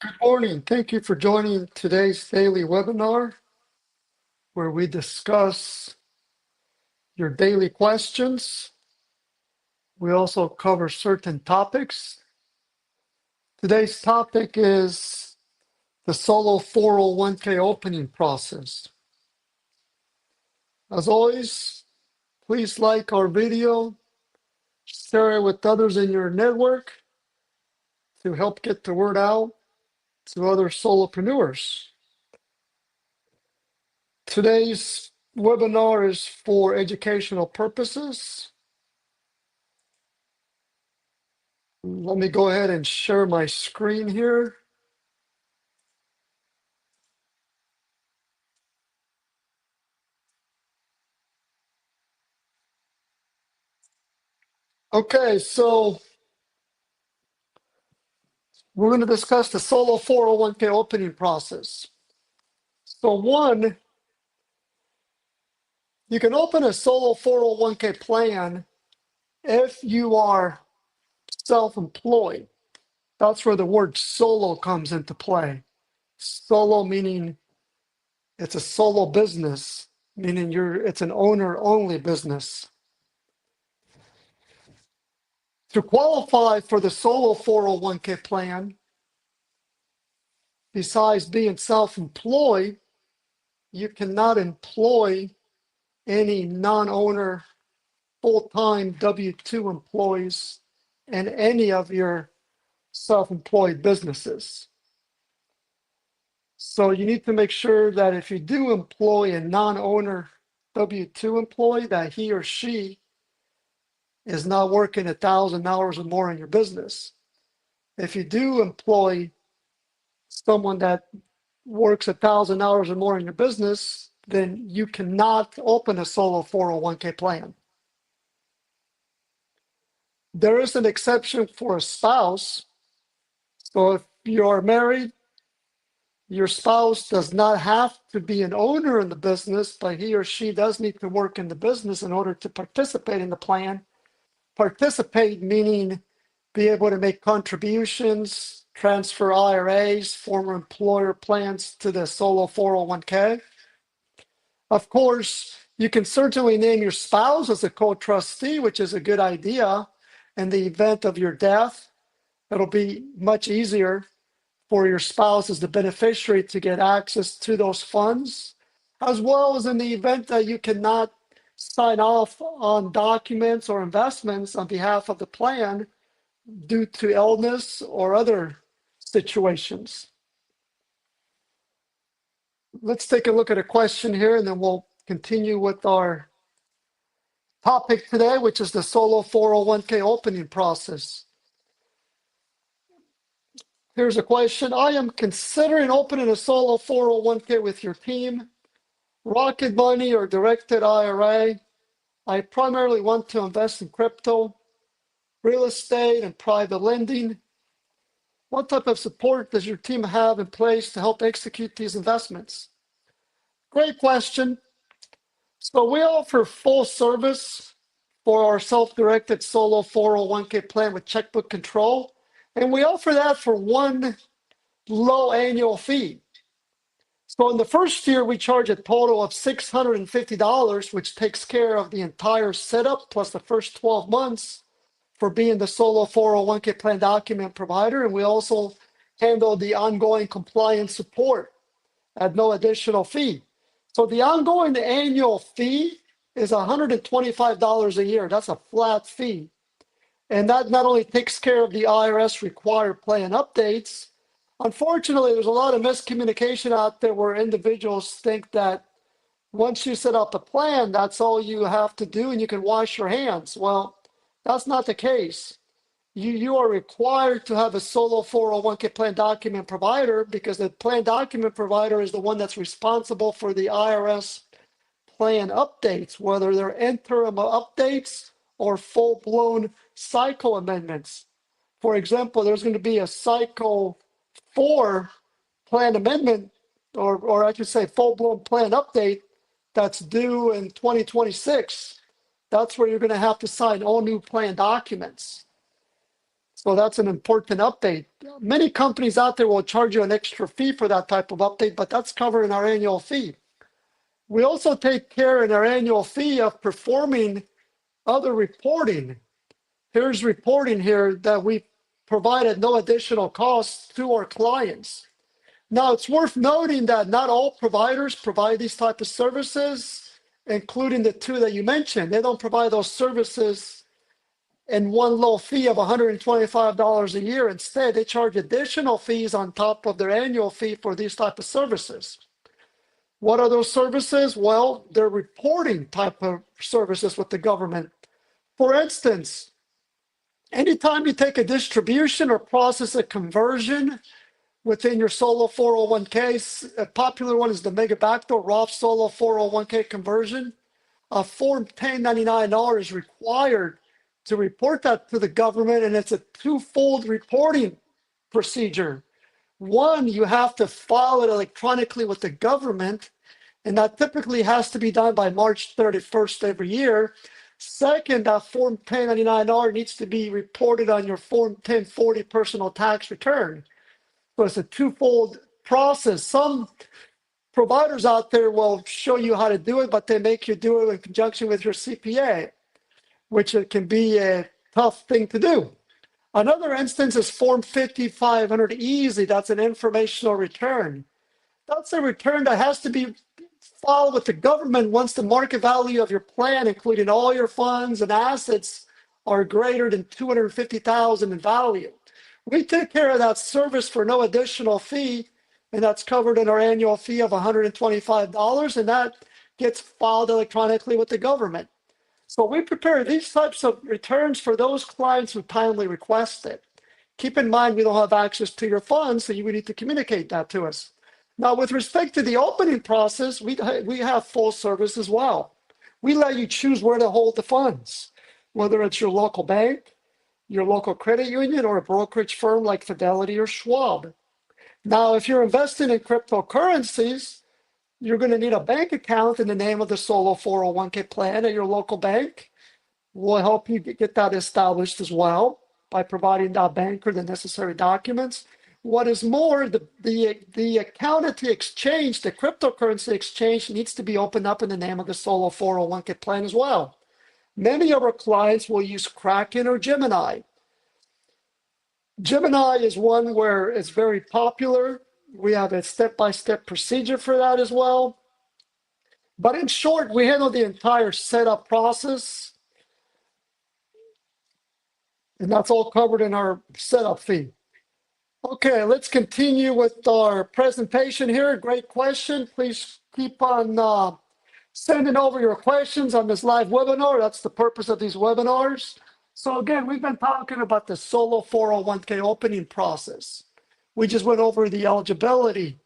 Good morning. Thank you for joining today's daily webinar where we discuss your daily questions. We also cover certain topics. Today's topic is the solo 401k opening process. As always, please like our video, share it with others in your network to help get the word out to other solopreneurs. Today's webinar is for educational purposes. Let me go ahead and share my screen here. Okay, so we're going to discuss the solo 401k opening process. So one, you can open a solo 401k plan if you are self-employed. That's where the word solo comes into play. Solo meaning it's a solo business, meaning it's an owner-only business. To qualify for the solo 401k plan, besides being self-employed, you cannot employ any non-owner full-time W-2 employees in any of your self-employed businesses. So you need to make sure that if you do employ a non-owner W-2 employee, that he or she is not working 1,000 hours or more in your business. If you do employ someone that works 1,000 hours or more in your business, then you cannot open a solo 401k plan. There is an exception for a spouse. So if you're married, your spouse does not have to be an owner in the business, but he or she does need to work in the business in order to participate in the plan. Participate meaning be able to make contributions, transfer IRAs, former employer plans to the solo 401k. Of course, you can certainly name your spouse as a co-trustee, which is a good idea. In the event of your death, it'll be much easier for your spouse as the beneficiary to get access to those funds, as well as in the event that you cannot sign off on documents or investments on behalf of the plan due to illness or other situations. Let's take a look at a question here, and then we'll continue with our topic today, which is the solo 401k opening process. Here's a question. I am considering opening a solo 401k with your team, Rocket Money or directed IRA. I primarily want to invest in crypto, real estate, and private lending. What type of support does your team have in place to help execute these investments? Great question. So we offer full service for our self-directed solo 401k plan with Checkbook control. And we offer that for one low annual fee. So in the first year, we charge a total of $650, which takes care of the entire setup plus the first 12 months for being the solo 401k plan document provider. And we also handle the ongoing compliance support at no additional fee. So the ongoing annual fee is $125 a year. That's a flat fee. And that not only takes care of the IRS required plan updates. Unfortunately, there's a lot of miscommunication out there where individuals think that once you set up a plan, that's all you have to do and you can wash your hands. Well, that's not the case. You are required to have a solo 401k plan document provider because the plan document provider is the one that's responsible for the IRS plan updates, whether they're interim updates or full-blown cycle amendments. For example, there's going to be a cycle 4 plan amendment, or I should say full-blown plan update that's due in 2026. That's where you're going to have to sign all new plan documents. So that's an important update. Many companies out there will charge you an extra fee for that type of update, but that's covered in our annual fee. We also take care in our annual fee of performing other reporting. Here's reporting here that we provide at no additional cost to our clients. Now, it's worth noting that not all providers provide these type of services, including the two that you mentioned. They don't provide those services in one low fee of $125 a year. Instead, they charge additional fees on top of their annual fee for these type of services. What are those services? Well, they're reporting type of services with the government. For instance, anytime you take a distribution or process a conversion within your solo 401k, a popular one is the Mega Backdoor Roth solo 401k conversion. A Form 1099-R is required to report that to the government, and it's a twofold reporting procedure. One, you have to file it electronically with the government, and that typically has to be done by March 31st every year. Second, that Form 1099-R needs to be reported on your Form 1040 personal tax return. So it's a twofold process. Some providers out there will show you how to do it, but they make you do it in conjunction with your CPA, which it can be a tough thing to do. Another instance is Form 5500 Easy. That's an informational return. That's a return that has to be filed with the government once the market value of your plan, including all your funds and assets, are greater than $250,000 in value. We take care of that service for no additional fee, and that's covered in our annual fee of $125, and that gets filed electronically with the government. So we prepare these types of returns for those clients who timely request it. Keep in mind, we don't have access to your funds, so you would need to communicate that to us. Now, with respect to the opening process, we have full service as well. We let you choose where to hold the funds, whether it's your local bank, your local credit union, or a brokerage firm like Fidelity or Schwab. Now, if you're investing in cryptocurrencies, you're going to need a bank account in the name of the solo 401k plan at your local bank. We'll help you get that established as well by providing that banker the necessary documents. What is more, the account at the exchange, the cryptocurrency exchange, needs to be opened up in the name of the solo 401k plan as well. Many of our clients will use Kraken or Gemini. Gemini is one where it's very popular. We have a step-by-step procedure for that as well. But in short, we handle the entire setup process, and that's all covered in our setup fee. Okay, let's continue with our presentation here. Great question. Please keep on sending over your questions on this live webinar. That's the purpose of these webinars. So again, we've been talking about the solo 401k opening process. We just went over the eligibility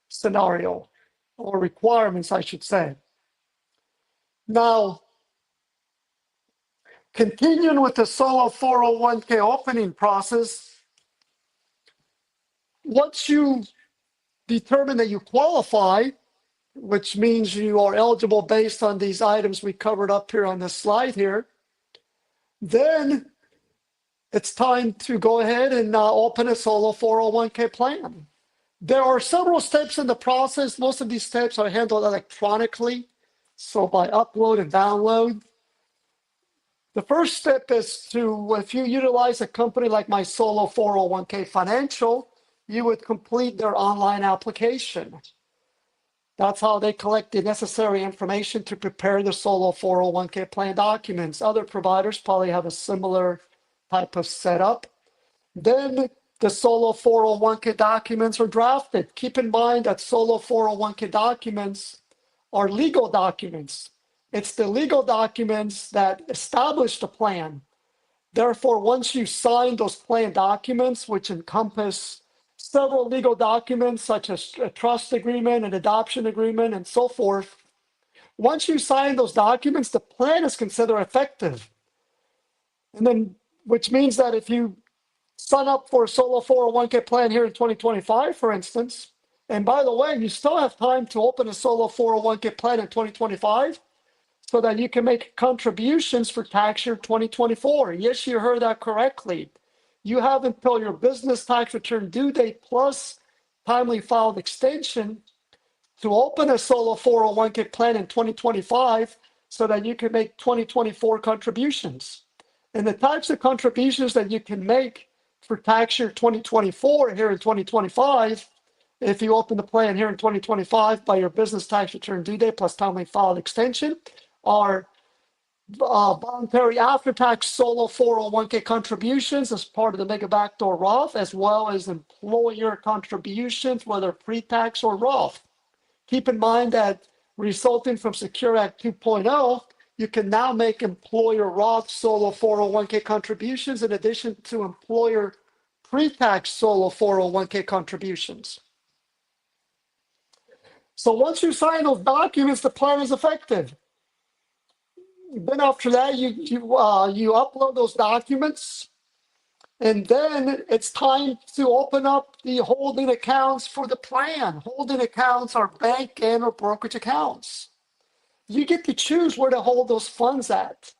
scenario, or requirements, I should say. Now, continuing with the solo 401k opening process, once you determine that you qualify, which means you are eligible based on these items we covered up here on this slide here, then it's time to go ahead and open a solo 401k plan. There are several steps in the process. Most of these steps are handled electronically, so by upload and download. The first step is to, if you utilize a company like my solo 401k Financial, you would complete their online application. That's how they collect the necessary information to prepare the solo 401k plan documents. Other providers probably have a similar type of setup. Then the solo 401k documents are drafted. Keep in mind that solo 401k documents are legal documents. It's the legal documents that establish the plan. Therefore, once you sign those plan documents, which encompass several legal documents such as a trust agreement, an adoption agreement, and so forth, once you sign those documents, the plan is considered effective. And then, which means that if you sign up for a solo 401k plan here in 2025, for instance, and by the way, you still have time to open a solo 401k plan in 2025 so that you can make contributions for tax year 2024. Yes, you heard that correctly. you have until your business tax return due date plus timely filed extension to open a solo 401k plan in 2025 so that you can make 2024 contributions. And the types of contributions that you can make for tax year 2024 here in 2025, if you open the plan here in 2025 by your business tax return due date plus timely filed extension, are voluntary after-tax solo 401k contributions as part of the Mega Backdoor Roth, as well as employer contributions, whether pre-tax or Roth. Keep in mind that resulting from Secure Act 2.0, you can now make employer Roth solo 401k contributions in addition to employer pre-tax solo 401k contributions. So once you sign those documents, the plan is effective. Then after that, you upload those documents, and then it's time to open up the holding accounts for the plan. Holding accounts are bank and or brokerage accounts. You get to choose where to hold those funds at.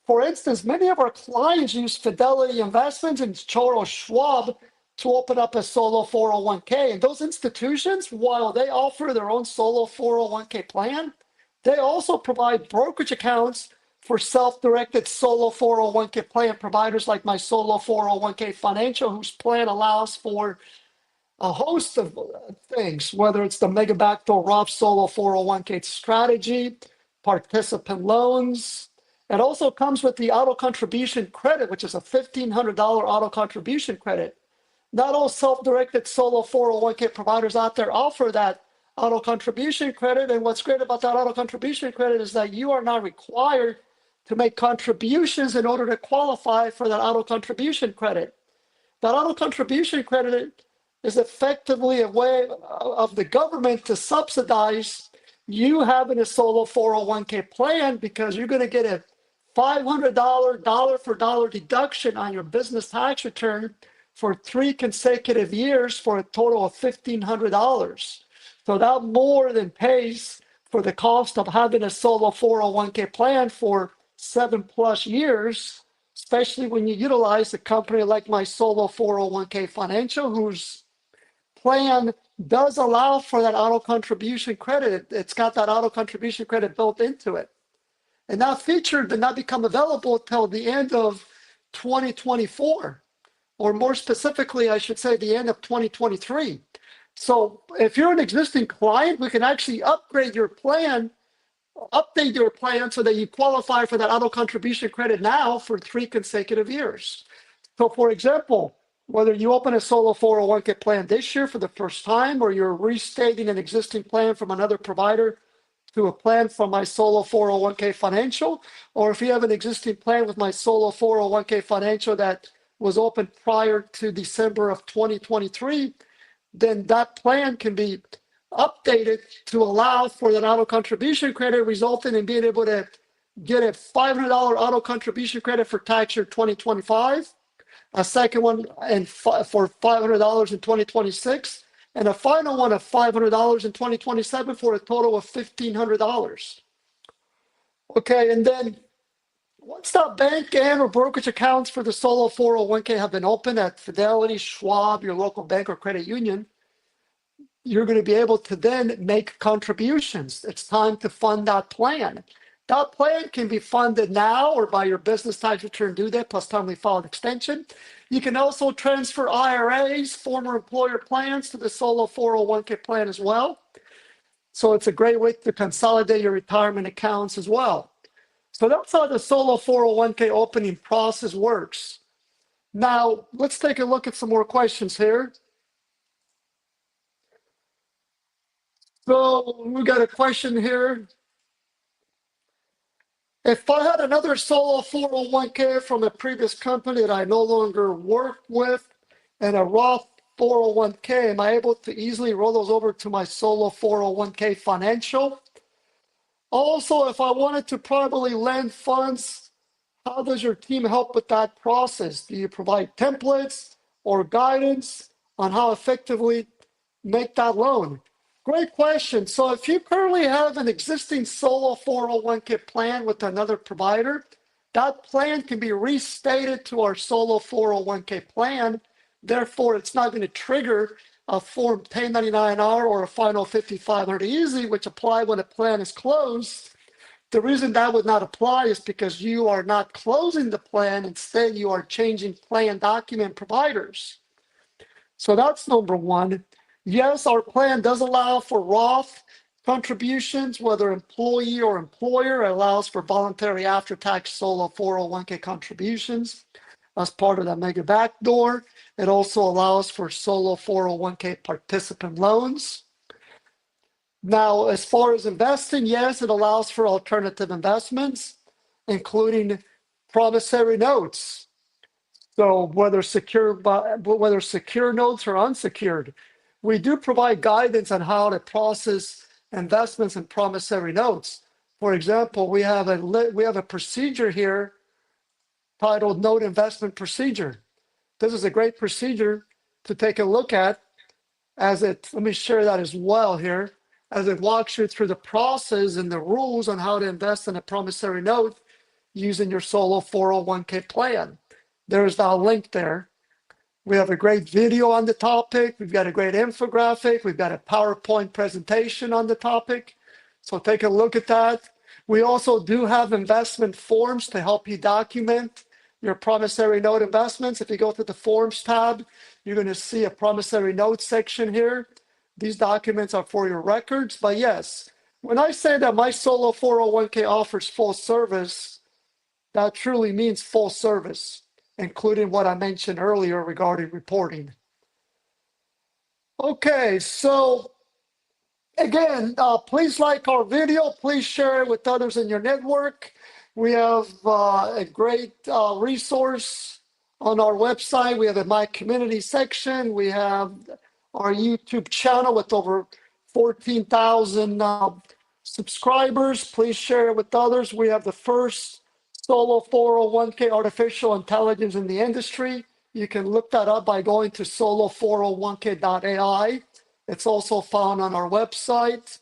For instance, many of our clients use Fidelity Investments and Charles Schwab to open up a solo 401k. And those institutions, while they offer their own solo 401k plan, they also provide brokerage accounts for self-directed solo 401k plan providers like my solo 401k Financial, whose plan allows for a host of things, whether it's the Mega Backdoor Roth solo 401k strategy, participant loans. It also comes with the auto contribution credit, which is a $1,500 auto contribution credit. Not all self-directed solo 401k providers out there offer that auto contribution credit. And what's great about that auto contribution credit is that you are not required to make contributions in order to qualify for that auto contribution credit. That auto contribution credit is effectively a way of the government to subsidize you having a solo 401k plan, because you're going to get a $500 dollar for dollar deduction on your business tax return for 3 consecutive years for a total of $1,500. So that more than pays for the cost of having a solo 401k plan for 7+ years, especially when you utilize a company like my solo 401k Financial, whose plan does allow for that auto contribution credit. It's got that auto contribution credit built into it. And that feature did not become available until the end of 2024, or more specifically, I should say the end of 2023. So if you're an existing client, we can actually upgrade your plan, update your plan so that you qualify for that auto contribution credit now for 3 consecutive years. So for example, whether you open a solo 401k plan this year for the first time, or you're restating an existing plan from another provider to a plan from my solo 401k Financial, or if you have an existing plan with my solo 401k Financial that was opened prior to December of 2023, then that plan can be updated to allow for that auto contribution credit, resulting in being able to get a $500 auto contribution credit for tax year 2025, a second one for $500 in 2026, and a final one of $500 in 2027 for a total of $1,500. Okay, and then once that bank and or brokerage accounts for the solo 401k have been opened at Fidelity, Schwab, your local bank or credit union, you're going to be able to then make contributions. It's time to fund that plan. That plan can be funded now or by your business tax return due date plus timely filed extension. You can also transfer IRAs, former employer plans, to the solo 401k plan as well. So it's a great way to consolidate your retirement accounts as well. So that's how the solo 401k opening process works. Now, let's take a look at some more questions here. So we got a question here. If I had another solo 401k from a previous company that I no longer work with and a Roth 401k, am I able to easily roll those over to my solo 401k Financial? Also, if I wanted to privately lend funds, how does your team help with that process? Do you provide templates or guidance on how effectively make that loan? Great question. So if you currently have an existing solo 401k plan with another provider, that plan can be restated to our solo 401k plan. Therefore, it's not going to trigger a Form 1099-R or a Final 5500 Easy, which apply when a plan is closed. The reason that would not apply is because you are not closing the plan. Instead, you are changing plan document providers. So that's number one. Yes, our plan does allow for Roth contributions, whether employee or employer. It allows for voluntary after-tax solo 401k contributions as part of that mega backdoor. It also allows for solo 401k participant loans. Now, as far as investing, yes, it allows for alternative investments, including promissory notes. So whether secure notes or unsecured, we do provide guidance on how to process investments in promissory notes. For example, we have a procedure here titled Note Investment Procedure. This is a great procedure to take a look at let me share that as well here, as it walks you through the process and the rules on how to invest in a promissory note using your solo 401k plan. There's that link there. We have a great video on the topic. We've got a great infographic. We've got a PowerPoint presentation on the topic. So take a look at that. We also do have investment forms to help you document your promissory note investments. If you go to the Forms tab, you're going to see a promissory note section here. These documents are for your records. But yes, when I say that my solo 401k offers full service, that truly means full service, including what I mentioned earlier regarding reporting. Okay, so again, please like our video. Please share it with others in your network. We have a great resource on our website. We have a My Community section. We have our YouTube channel with over 14,000 subscribers. Please share it with others. We have the first solo 401k artificial intelligence in the industry. You can look that up by going to solo401k.ai. It's also found on our website.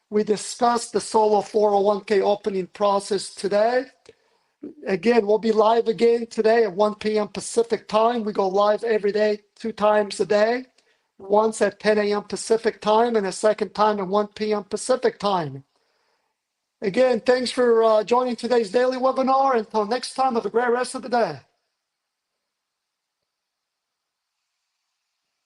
We discussed the solo 401k opening process today. Again, we'll be live again today at 1 p.m. Pacific time. We go live every day, 2 times a day, once at 10 a.m. Pacific time and a second time at 1 p.m. Pacific time. Again, thanks for joining today's daily webinar. Until next time, have a great rest of the day.